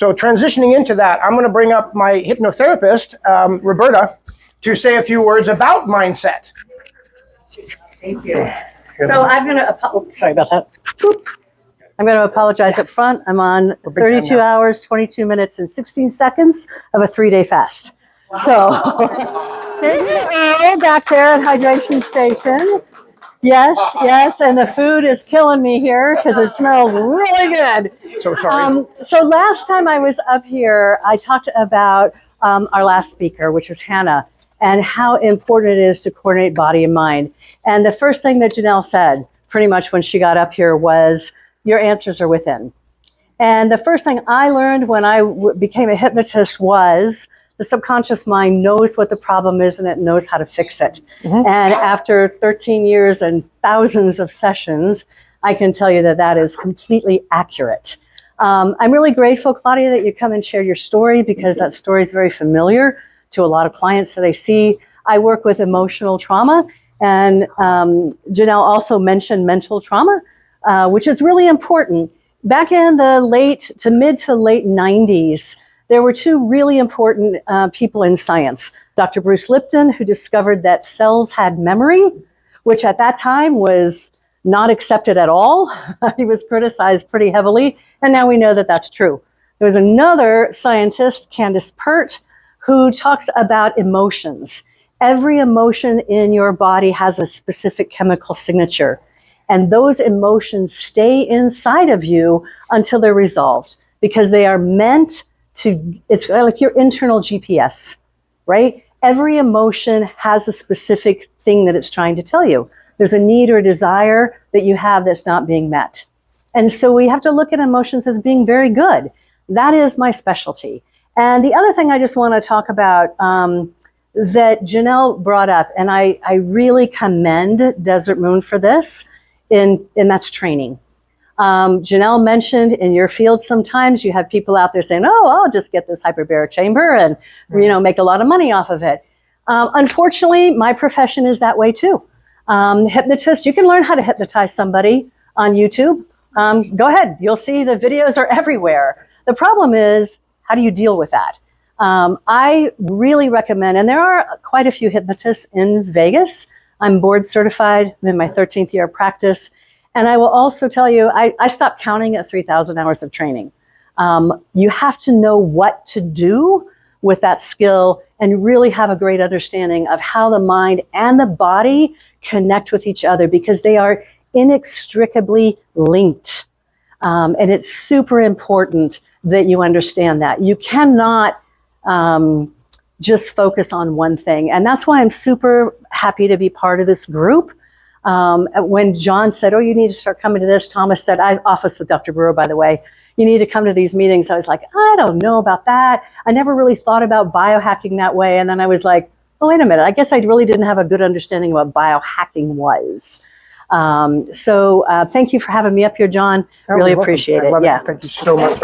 So transitioning into that, I'm going to bring up my hypnotherapist, Roberta, to say a few words about mindset. Thank you. So I'm going to, sorry about that. I'm going to apologize up front. I'm on 32 hours, 22 minutes, and 16 seconds of a 3-day fast. Wow. So there's Earl back there at Hydration Station. Yes, and the food is killing me here because it smells really good. So sorry. So last time I was up here, I talked about our last speaker, which was Hannah, and how important it is to coordinate body and mind. And the first thing that Janelle said, pretty much when she got up here, was, your answers are within. And the first thing I learned when I became a hypnotist was the subconscious mind knows what the problem is and it knows how to fix it. Mm-hmm. And after 13 years and thousands of sessions, I can tell you that that is completely accurate. I'm really grateful, Claudia, that you come and share your story, because that story is very familiar to a lot of clients that I see. I work with emotional trauma, and Janelle also mentioned mental trauma, which is really important. Back in the mid to late 90s, there were two really important people in science. Dr. Bruce Lipton, who discovered that cells had memory, which at that time was not accepted at all. He was criticized pretty heavily, and now we know that that's true. There was another scientist, Candace Pert, who talks about emotions. Every emotion in your body has a specific chemical signature, and those emotions stay inside of you until they're resolved, because they are meant to, it's like your internal GPS, right? Every emotion has a specific thing that it's trying to tell you. There's a need or a desire that you have that's not being met. And so we have to look at emotions as being very good. That is my specialty. And the other thing I just want to talk about that Janelle brought up, and I really commend Desert Moon for this, and that's training. Janelle mentioned in your field sometimes you have people out there saying, oh, I'll just get this hyperbaric chamber and make a lot of money off of it. Unfortunately, my profession is that way too. Hypnotists, you can learn how to hypnotize somebody on YouTube. Go ahead, you'll see the videos are everywhere. The problem is, how do you deal with that? I really recommend, and there are quite a few hypnotists in Vegas. I'm board certified, I'm in my 13th year of practice. And I will also tell you, I stopped counting at 3,000 hours of training. You have to know what to do with that skill and really have a great understanding of how the mind and the body connect with each other, because they are inextricably linked. And it's super important that you understand that. You cannot just focus on one thing. And that's why I'm super happy to be part of this group. When John said, oh, you need to start coming to this, Thomas said, I office with Dr. Brewer, by the way, you need to come to these meetings. I was like, I don't know about that. I never really thought about biohacking that way. And then I was like, oh, wait a minute. I guess I really didn't have a good understanding of what biohacking was. So thank you for having me up here, John. Really appreciate it. Yeah. Thank you so much.